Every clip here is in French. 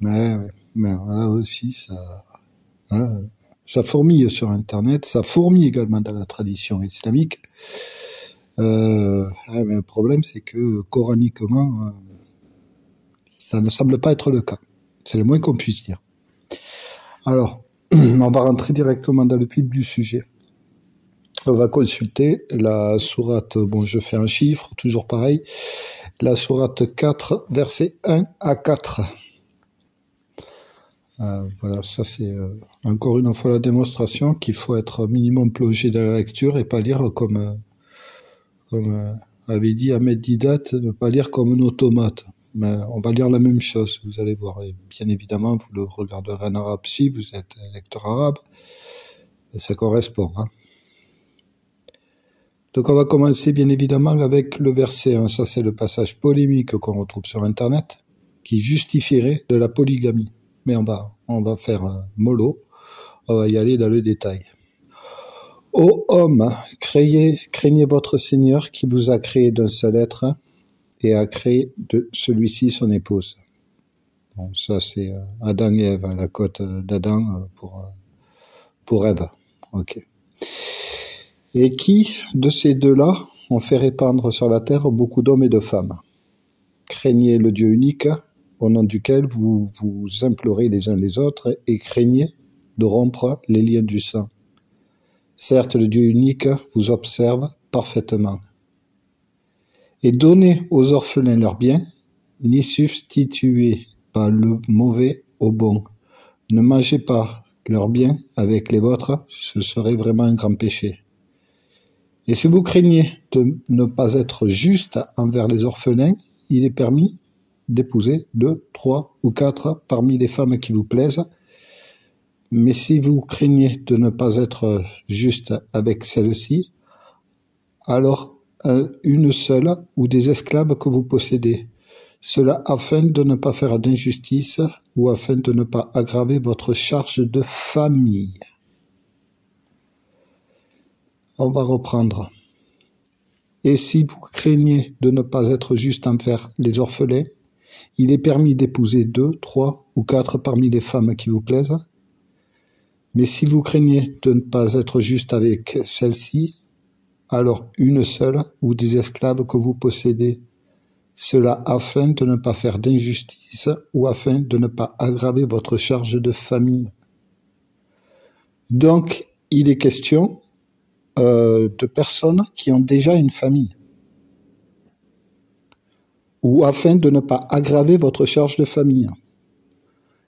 Ouais. Mais là aussi, hein, ça fourmille sur Internet, ça fourmille également dans la tradition islamique. Mais le problème, c'est que coraniquement, ça ne semble pas être le cas. C'est le moins qu'on puisse dire. Alors, on va rentrer directement dans le vif du sujet. On va consulter la sourate, bon, je fais un chiffre, toujours pareil, la sourate 4, versets 1 à 4. Voilà, ça c'est encore une fois la démonstration qu'il faut être minimum plongé dans la lecture et pas lire comme avait dit Ahmed Didat, ne pas lire comme un automate. Mais on va lire la même chose, vous allez voir. Et bien évidemment, vous le regarderez en arabe si vous êtes lecteur arabe. Et ça correspond. Hein. Donc on va commencer bien évidemment avec le verset 1. Ça c'est le passage polémique qu'on retrouve sur Internet, qui justifierait de la polygamie. Mais on va faire mollo, on va y aller dans le détail. Ô homme, craignez votre Seigneur qui vous a créé d'un seul être et a créé de celui-ci son épouse. Bon, ça c'est Adam et Ève, la cote d'Adam pour Ève. Ok. Et qui, de ces deux-là, ont fait répandre sur la terre beaucoup d'hommes et de femmes. Craignez le Dieu unique, au nom duquel vous vous implorez les uns les autres, et craignez de rompre les liens du sang. Certes, le Dieu unique vous observe parfaitement. Et donnez aux orphelins leurs biens, n'y substituez pas le mauvais au bon. Ne mangez pas leurs biens avec les vôtres, ce serait vraiment un grand péché. Et si vous craignez de ne pas être juste envers les orphelins, il est permis d'épouser 2, 3 ou 4 parmi les femmes qui vous plaisent. Mais si vous craignez de ne pas être juste avec celle-ci, alors une seule ou des esclaves que vous possédez. Cela afin de ne pas faire d'injustice ou afin de ne pas aggraver votre charge de famille. On va reprendre. Et si vous craignez de ne pas être juste envers les orphelins, il est permis d'épouser 2, 3 ou 4 parmi les femmes qui vous plaisent. Mais si vous craignez de ne pas être juste avec celle-ci, alors une seule ou des esclaves que vous possédez. Cela afin de ne pas faire d'injustice ou afin de ne pas aggraver votre charge de famille. Donc, il est question de personnes qui ont déjà une famille. Ou afin de ne pas aggraver votre charge de famille.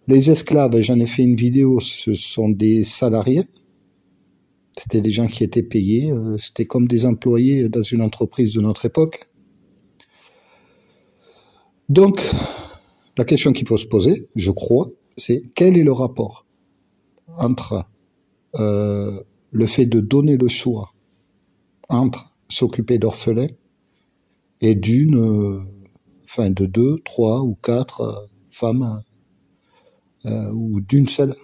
Les esclaves, j'en ai fait une vidéo, ce sont des salariés. C'était des gens qui étaient payés, c'était comme des employés dans une entreprise de notre époque. Donc, la question qu'il faut se poser, je crois, c'est quel est le rapport entre le fait de donner le choix entre s'occuper d'orphelins et de 2, 3 ou 4 femmes ou d'une seule.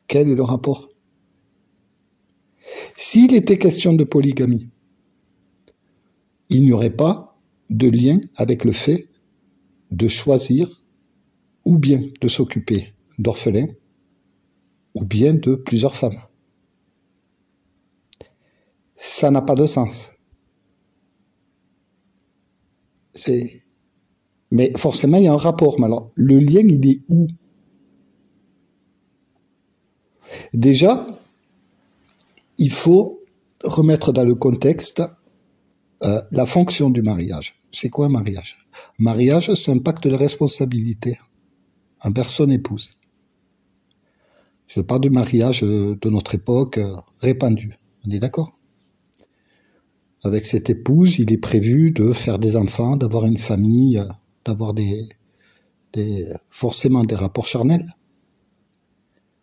Quel est le rapport? S'il était question de polygamie, il n'y aurait pas de lien avec le fait de choisir ou bien de s'occuper d'orphelins ou bien de plusieurs femmes. Ça n'a pas de sens. Mais forcément, il y a un rapport. Mais alors, le lien, il est où? Déjà, il faut remettre dans le contexte la fonction du mariage. C'est quoi un mariage? Mariage, c'est un pacte de responsabilité envers son épouse. Je parle du mariage de notre époque répandu. On est d'accord? Avec cette épouse, il est prévu de faire des enfants, d'avoir une famille, d'avoir forcément des rapports charnels.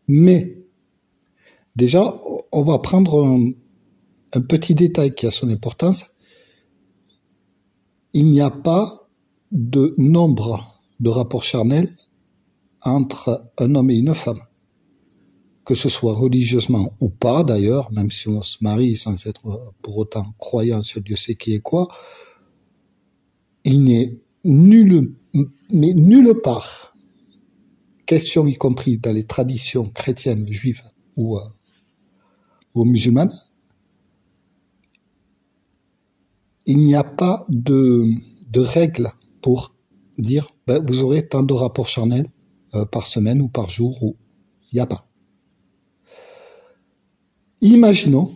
Mais, déjà, on va prendre un petit détail qui a son importance. Il n'y a pas de nombre de rapports charnels entre un homme et une femme. Que ce soit religieusement ou pas, d'ailleurs, même si on se marie sans être pour autant croyant sur Dieu sait qui est quoi, il n'est mais nulle part, question y compris dans les traditions chrétiennes, juives ou musulmanes, il n'y a pas de règle pour dire ben, vous aurez tant de rapports charnels par semaine ou par jour, ou il n'y a pas. Imaginons,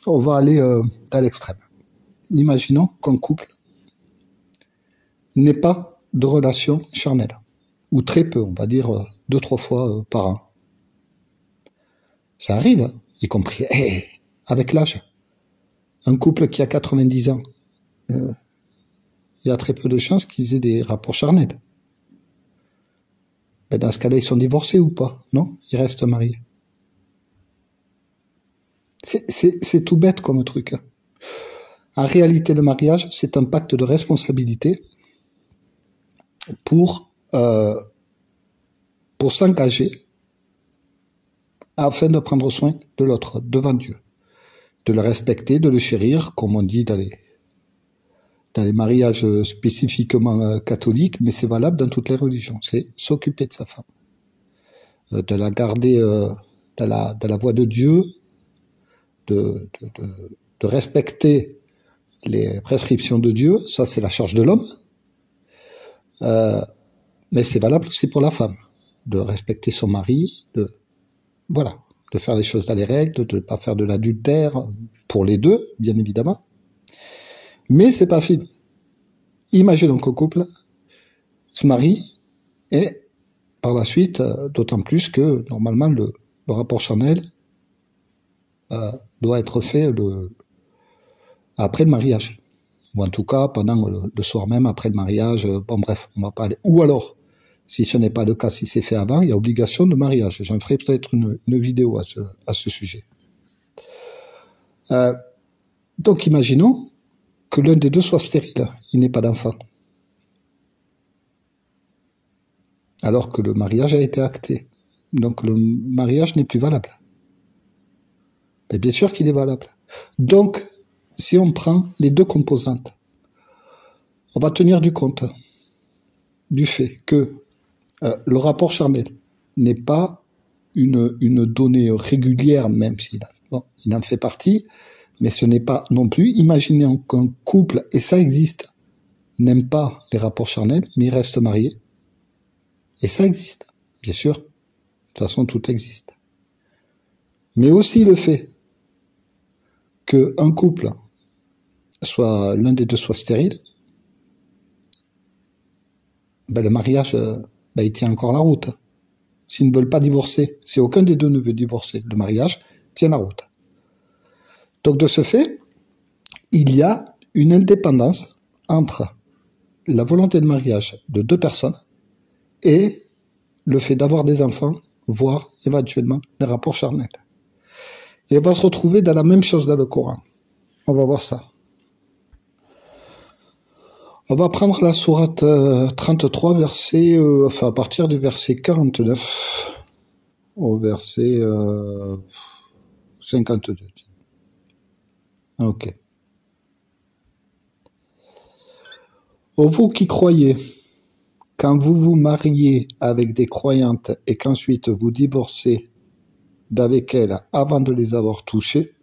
on va aller à l'extrême. Imaginons qu'un couple n'ait pas de relation charnelle, ou très peu, on va dire 2-3 fois par an. Ça arrive, hein, y compris avec l'âge. Un couple qui a 90 ans, il y a très peu de chances qu'ils aient des rapports charnels. Ben dans ce cas-là, ils sont divorcés ou pas? Non, ils restent mariés. C'est tout bête comme truc. Hein. En réalité, le mariage, c'est un pacte de responsabilité pour s'engager afin de prendre soin de l'autre devant Dieu, de le respecter, de le chérir, comme on dit dans les mariages spécifiquement catholiques, mais c'est valable dans toutes les religions. C'est s'occuper de sa femme, de la garder dans la voie de Dieu, de respecter les prescriptions de Dieu. Ça, c'est la charge de l'homme. Mais c'est valable aussi pour la femme, de respecter son mari, de faire les choses dans les règles, de ne pas faire de l'adultère, pour les deux, bien évidemment. Mais c'est pas fini. Imaginons qu'un couple se marie et par la suite, d'autant plus que normalement le rapport charnel doit être fait après le mariage. Ou en tout cas pendant le soir même après le mariage. Bon bref, on va pas aller. Ou alors, si ce n'est pas le cas, si c'est fait avant, il y a obligation de mariage. J'en ferai peut-être une vidéo à ce sujet. Donc imaginons que l'un des deux soit stérile, il n'ait pas d'enfant. Alors que le mariage a été acté. Donc le mariage n'est plus valable. Mais bien sûr qu'il est valable. Donc, si on prend les deux composantes, on va tenir du compte du fait que le rapport charnel n'est pas une donnée régulière, même s'il il en fait partie, mais ce n'est pas non plus. Imaginez qu'un couple, et ça existe, n'aime pas les rapports charnels, mais il reste marié. Et ça existe, bien sûr. De toute façon, tout existe. Mais aussi le fait qu'un couple soit, l'un des deux soit stérile, ben le mariage, ben il tient encore la route. S'ils ne veulent pas divorcer, si aucun des deux ne veut divorcer, le mariage tient la route. Donc de ce fait, il y a une indépendance entre la volonté de mariage de deux personnes et le fait d'avoir des enfants, voire éventuellement des rapports charnels. Et on va se retrouver dans la même chose dans le Coran. On va voir ça. On va prendre la sourate 33, à partir du verset 49 au verset 52. Ok. Ô vous qui croyez, quand vous vous mariez avec des croyantes et qu'ensuite vous divorcez d'avec elles avant de les avoir touchées,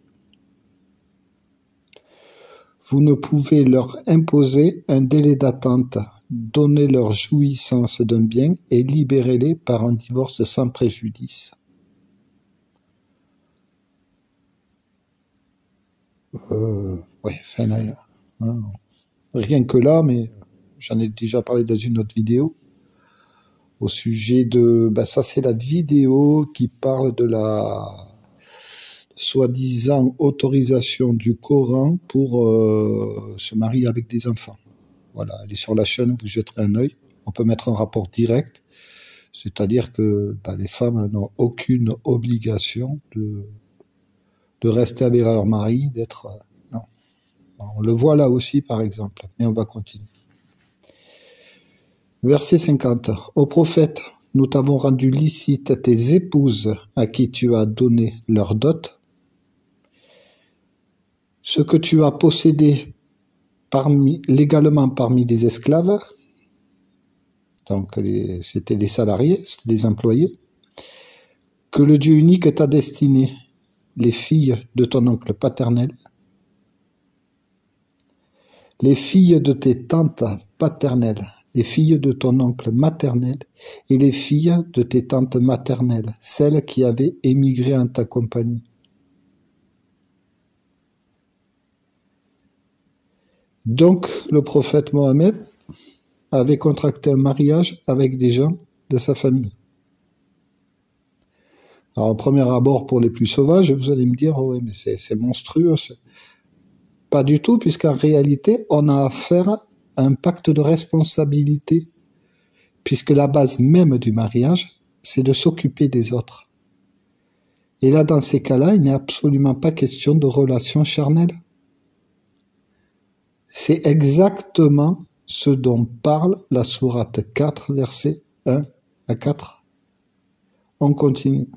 vous ne pouvez leur imposer un délai d'attente, donner leur jouissance d'un bien et libérez-les par un divorce sans préjudice. Rien que là, mais j'en ai déjà parlé dans une autre vidéo, au sujet de... ça c'est la vidéo qui parle de la soi-disant autorisation du Coran pour se marier avec des enfants. Voilà, elle est sur la chaîne, vous jetterez un œil. On peut mettre un rapport direct, c'est-à-dire que les femmes n'ont aucune obligation de rester avec leur mari, d'être... non. On le voit là aussi, par exemple, mais on va continuer. Verset 50. Ô prophète, nous t'avons rendu licite tes épouses à qui tu as donné leur dot, ce que tu as possédé légalement parmi les esclaves, donc c'était les salariés, c'était les employés, que le Dieu unique t'a destiné les filles de ton oncle paternel, les filles de tes tantes paternelles, les filles de ton oncle maternel et les filles de tes tantes maternelles, celles qui avaient émigré en ta compagnie. Donc, le prophète Mohammed avait contracté un mariage avec des gens de sa famille. Alors, au premier abord, pour les plus sauvages, vous allez me dire, oh oui, mais c'est monstrueux. Pas du tout, puisqu'en réalité, on a affaire à un pacte de responsabilité, puisque la base même du mariage, c'est de s'occuper des autres. Et là, dans ces cas-là, il n'est absolument pas question de relation charnelle. C'est exactement ce dont parle la sourate 4, versets 1 à 4. On continue.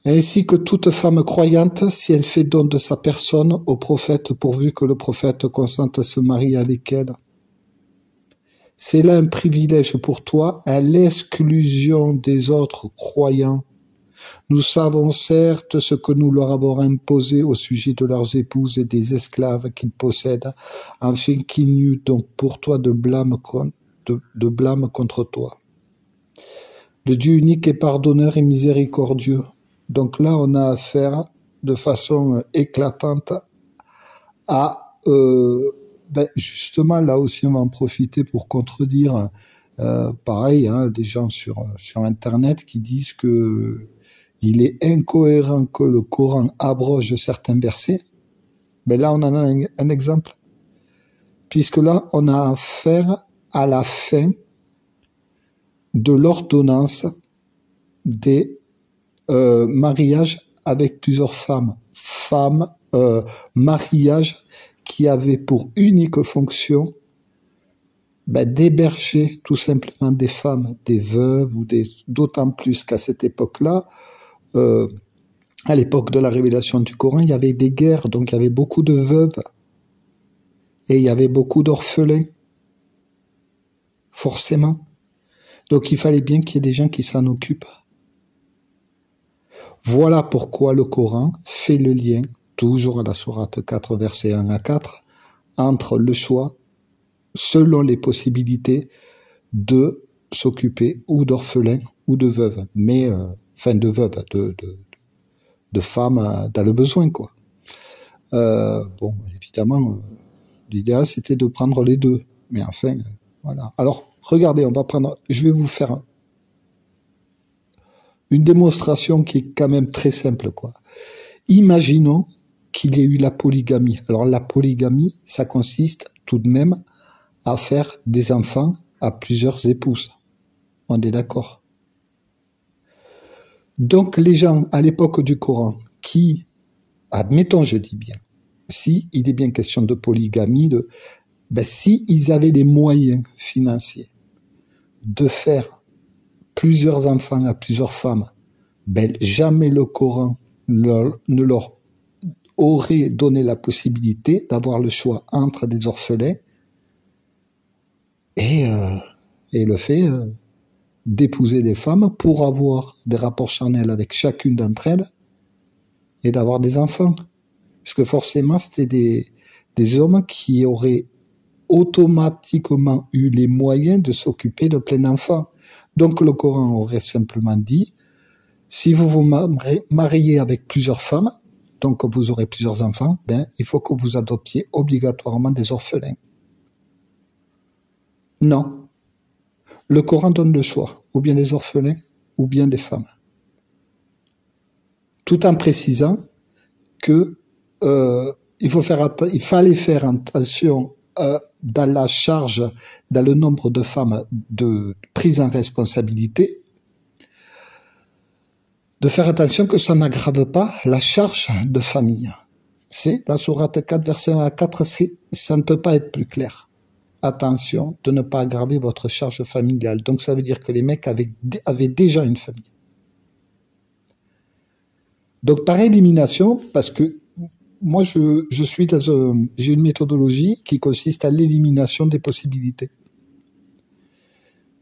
Ainsi que toute femme croyante, si elle fait don de sa personne au prophète, pourvu que le prophète consente à se marier avec elle. C'est là un privilège pour toi, à l'exclusion des autres croyants. Nous savons certes ce que nous leur avons imposé au sujet de leurs épouses et des esclaves qu'ils possèdent, afin qu'il n'y eût donc pour toi de blâme contre toi. Le Dieu unique est pardonneur et miséricordieux. Donc là, on a affaire de façon éclatante à... justement, là aussi, on va en profiter pour contredire, pareil, des gens sur Internet qui disent que il est incohérent que le Coran abroge certains versets. Mais là, on en a un exemple. Puisque là, on a affaire à la fin de l'ordonnance des mariages avec plusieurs femmes. Mariage qui avait pour unique fonction d'héberger tout simplement des femmes, des veuves, ou d'autant plus qu'à cette époque-là, à l'époque de la révélation du Coran, il y avait des guerres, donc il y avait beaucoup de veuves et il y avait beaucoup d'orphelins, forcément. Donc il fallait bien qu'il y ait des gens qui s'en occupent. Voilà pourquoi le Coran fait le lien, toujours à la sourate 4, versets 1 à 4, entre le choix, selon les possibilités, de s'occuper ou d'orphelins ou de veuves, mais de veuves, de femmes dans le besoin, quoi. Bon, évidemment, l'idéal c'était de prendre les deux, mais enfin, voilà. Alors, regardez, je vais vous faire une démonstration qui est quand même très simple, quoi. Imaginons qu'il y ait eu la polygamie. Alors, la polygamie, ça consiste tout de même à faire des enfants à plusieurs épouses. On est d'accord? Donc, les gens, à l'époque du Coran, qui, admettons, je dis bien, si il est bien question de polygamie, si ils avaient les moyens financiers de faire plusieurs enfants à plusieurs femmes, jamais le Coran ne leur aurait donné la possibilité d'avoir le choix entre des orphelins et le fait d'épouser des femmes pour avoir des rapports charnels avec chacune d'entre elles et d'avoir des enfants. Parce que forcément, c'était des hommes qui auraient automatiquement eu les moyens de s'occuper de plein d'enfants. Donc le Coran aurait simplement dit, si vous vous mariez avec plusieurs femmes, donc vous aurez plusieurs enfants, il faut que vous adoptiez obligatoirement des orphelins. Non. Le Coran donne le choix, ou bien des orphelins, ou bien des femmes. Tout en précisant que il fallait faire attention dans la charge, dans le nombre de femmes de prise en responsabilité, de faire attention que ça n'aggrave pas la charge de famille. C'est la sourate 4, verset 1 à 4, ça ne peut pas être plus clair. Attention de ne pas aggraver votre charge familiale. Donc ça veut dire que les mecs avaient déjà une famille. Donc par élimination, parce que moi, je suis j'ai une méthodologie qui consiste à l'élimination des possibilités.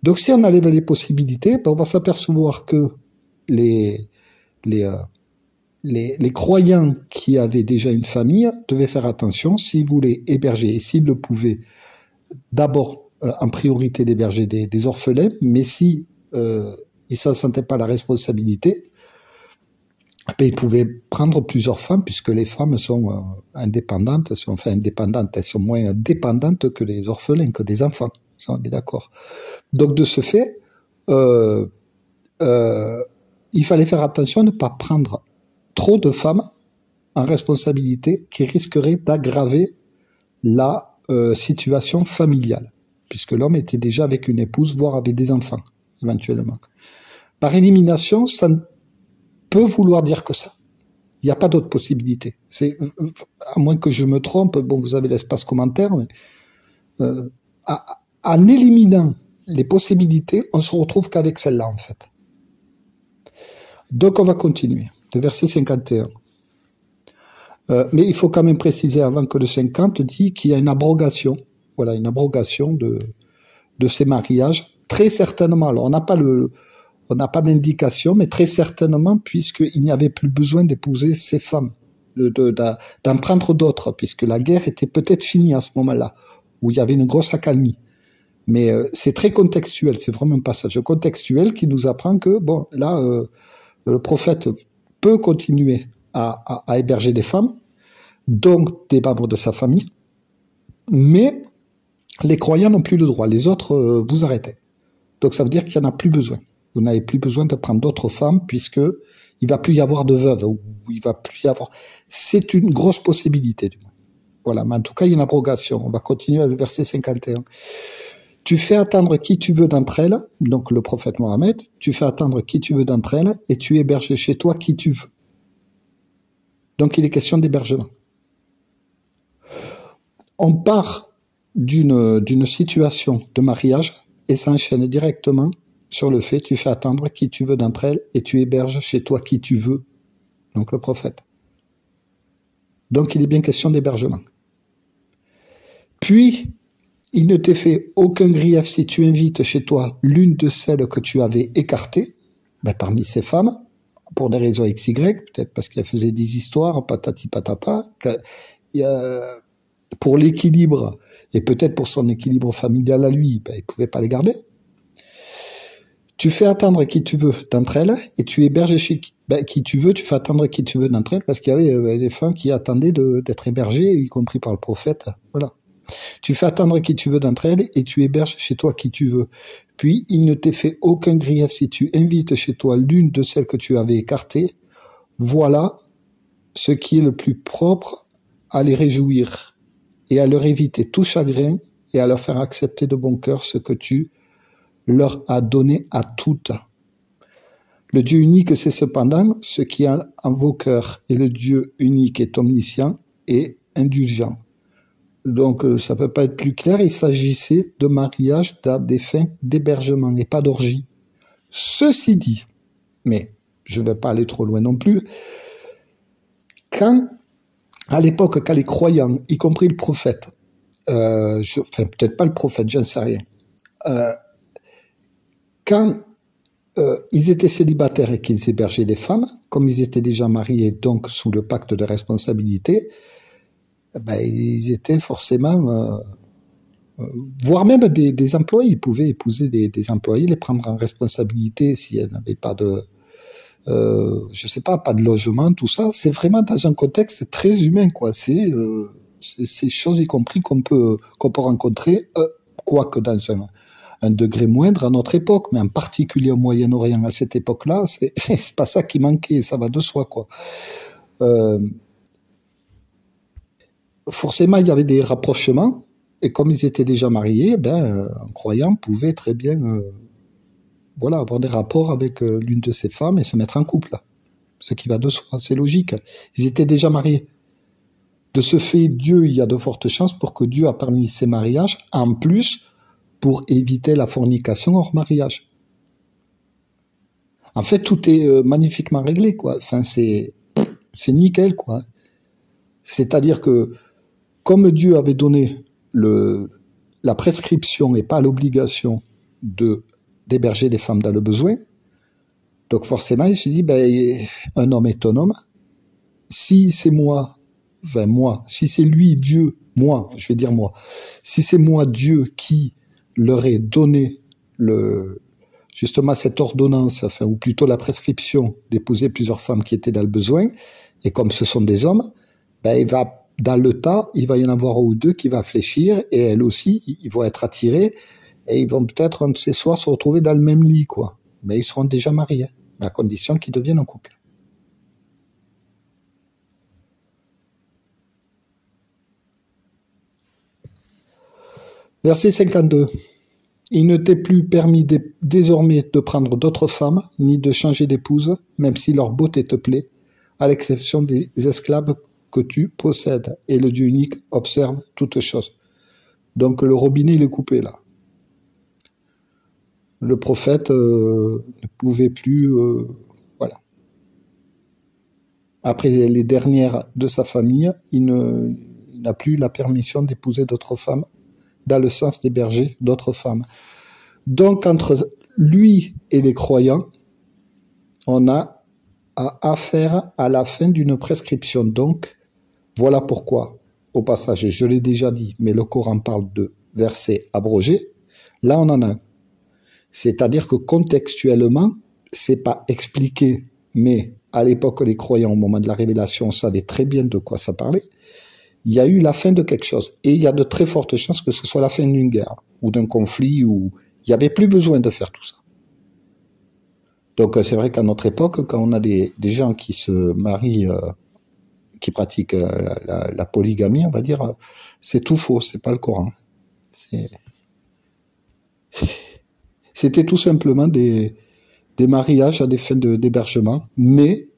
Donc, si on enlève les possibilités, ben, on va s'apercevoir que les, les, euh, les croyants qui avaient déjà une famille devaient faire attention s'ils voulaient héberger et s'ils le pouvaient, d'abord, en priorité d'héberger des orphelins, mais si ils s'en sentaient pas la responsabilité, ben, ils pouvaient prendre plusieurs femmes, puisque les femmes sont indépendantes, elles sont moins dépendantes que les orphelins, que des enfants. Ça, on est d'accord. Donc, de ce fait, il fallait faire attention à ne pas prendre trop de femmes en responsabilité qui risqueraient d'aggraver la situation familiale, puisque l'homme était déjà avec une épouse, voire avec des enfants, éventuellement. Par élimination, ça ne peut vouloir dire que ça. Il n'y a pas d'autre possibilité. C'est, à moins que je me trompe, bon, vous avez l'espace commentaire, mais en éliminant les possibilités, on se retrouve qu'avec celle-là, en fait. Donc, on va continuer. Le verset 51. Mais il faut quand même préciser avant que le 50 dit qu'il y a une abrogation. Voilà, une abrogation de ces mariages. Très certainement. Alors, on n'a pas d'indication, mais très certainement, puisqu'il n'y avait plus besoin d'épouser ces femmes, d'en prendre d'autres, puisque la guerre était peut-être finie à ce moment-là, où il y avait une grosse accalmie. Mais c'est très contextuel, c'est vraiment un passage contextuel qui nous apprend que, bon, là, le prophète peut continuer à héberger des femmes, donc des membres de sa famille, mais les croyants n'ont plus le droit. Les autres, vous arrêtez. Donc ça veut dire qu'il n'y en a plus besoin. Vous n'avez plus besoin de prendre d'autres femmes, puisque il va plus y avoir de veuves, ou il va plus y avoir... C'est une grosse possibilité, du moins. Voilà, mais en tout cas, il y a une abrogation. On va continuer avec le verset 51. Tu fais attendre qui tu veux d'entre elles, donc le prophète Mohammed, tu fais attendre qui tu veux d'entre elles, et tu héberges chez toi qui tu veux. Donc il est question d'hébergement. On part d'une situation de mariage et s'enchaîne directement sur le fait tu fais attendre qui tu veux d'entre elles et tu héberges chez toi qui tu veux, donc le prophète. Donc il est bien question d'hébergement. Puis, il ne t'est fait aucun grief si tu invites chez toi l'une de celles que tu avais écartées, ben, parmi ces femmes, pour des raisons XY, peut-être parce qu'elles faisaient des histoires, patati patata, pour l'équilibre, et peut-être pour son équilibre familial à lui, ben, il ne pouvait pas les garder. Tu fais attendre qui tu veux d'entre elles, et tu héberges chez qui tu veux, tu fais attendre qui tu veux d'entre elles, parce qu'il y avait des femmes qui attendaient d'être hébergées, y compris par le prophète. Voilà. Tu fais attendre qui tu veux d'entre elles, et tu héberges chez toi qui tu veux. Puis, il ne t'est fait aucun grief si tu invites chez toi l'une de celles que tu avais écartées. Voilà ce qui est le plus propre à les réjouir, et à leur éviter tout chagrin, et à leur faire accepter de bon cœur ce que tu leur as donné à toutes. Le Dieu unique, c'est cependant ce qui est en vos cœurs, et le Dieu unique est omniscient et indulgent. Donc, ça peut pas être plus clair, il s'agissait de mariage à des fins d'hébergement et pas d'orgie. Ceci dit, mais je ne vais pas aller trop loin non plus, à l'époque, quand les croyants, y compris le prophète, enfin peut-être pas le prophète, j'en sais rien, quand ils étaient célibataires et qu'ils hébergeaient des femmes, comme ils étaient déjà mariés, donc sous le pacte de responsabilité, ben, ils étaient forcément, voire même des employés, ils pouvaient épouser des employés, les prendre en responsabilité si elles n'avaient pas de, je sais pas de logement, tout ça. C'est vraiment dans un contexte très humain, quoi. C'est ces choses y compris qu'on peut rencontrer, quoique dans un degré moindre à notre époque, mais en particulier au Moyen-Orient à cette époque-là, c'est pas ça qui manquait, ça va de soi, quoi. Forcément, il y avait des rapprochements, et comme ils étaient déjà mariés, ben, un croyant pouvait très bien, voilà, avoir des rapports avec l'une de ces femmes et se mettre en couple. Ce qui va de soi, c'est logique. Ils étaient déjà mariés. De ce fait, Dieu, il y a de fortes chances pour que Dieu a permis ces mariages, en plus, pour éviter la fornication hors mariage. En fait, tout est magnifiquement réglé, quoi. Enfin, c'est nickel, quoi. C'est-à-dire que, comme Dieu avait donné la prescription et pas l'obligation d'héberger les femmes dans le besoin, donc forcément, il se dit, ben, un homme est un homme. Si c'est moi, si c'est lui, Dieu, moi, je vais dire moi, si c'est moi, Dieu, qui leur ai donné justement cette ordonnance, enfin, ou plutôt la prescription d'épouser plusieurs femmes qui étaient dans le besoin, et comme ce sont des hommes, ben, dans le tas, il va y en avoir un ou deux qui va fléchir, et elles aussi, ils vont être attirés, et ils vont peut-être un de ces soirs se retrouver dans le même lit, quoi. Mais ils seront déjà mariés, à condition qu'ils deviennent un couple. Verset 52. Il ne t'est plus permis désormais de prendre d'autres femmes, ni de changer d'épouse, même si leur beauté te plaît, à l'exception des esclaves que tu possèdes. Et le Dieu unique observe toutes choses. Donc le robinet, il est coupé là. Le prophète ne pouvait plus... voilà. Après les dernières de sa famille, il n'a plus la permission d'épouser d'autres femmes, dans le sens d'héberger d'autres femmes. Donc, entre lui et les croyants, on a affaire à la fin d'une prescription. Donc, voilà pourquoi, au passage, je l'ai déjà dit, mais le Coran parle de versets abrogés. Là, on en a un. C'est-à-dire que contextuellement, c'est pas expliqué, mais à l'époque, les croyants, au moment de la révélation, savaient très bien de quoi ça parlait. Il y a eu la fin de quelque chose. Et il y a de très fortes chances que ce soit la fin d'une guerre, ou d'un conflit, où il n'y avait plus besoin de faire tout ça. Donc c'est vrai qu'à notre époque, quand on a des gens qui se marient, qui pratiquent la polygamie, on va dire, c'est tout faux, c'est pas le Coran. C'était tout simplement des mariages à des fins d'hébergement, mais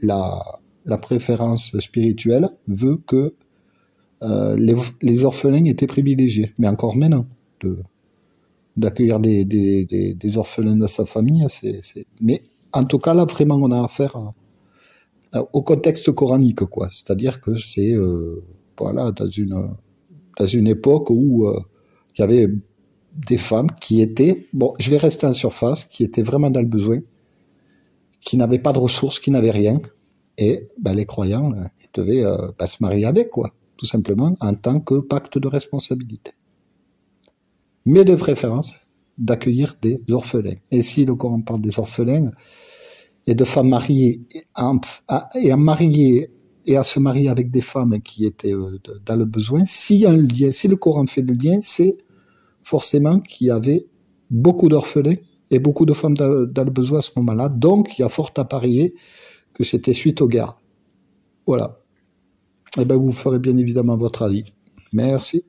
la préférence spirituelle veut que les orphelins étaient privilégiés. Mais encore maintenant, d'accueillir des orphelins dans sa famille, mais en tout cas, là, vraiment, on a affaire au contexte coranique, quoi. C'est-à-dire que c'est, voilà, dans une époque où il y avait des femmes qui étaient, bon, je vais rester en surface, qui étaient vraiment dans le besoin, qui n'avaient pas de ressources, qui n'avaient rien, et ben, les croyants, ils devaient se marier avec, quoi, tout simplement, en tant que pacte de responsabilité. Mais de préférence, d'accueillir des orphelins. Et si le Coran parle des orphelins, et de femmes mariées, et à se marier avec des femmes qui étaient dans le besoin, s'il y a un lien, si le Coran fait le lien, c'est forcément qu'il y avait beaucoup d'orphelins et beaucoup de femmes dans le besoin à ce moment-là. Donc, il y a fort à parier que c'était suite aux guerres. Voilà. Eh bien, vous ferez bien évidemment votre avis. Merci.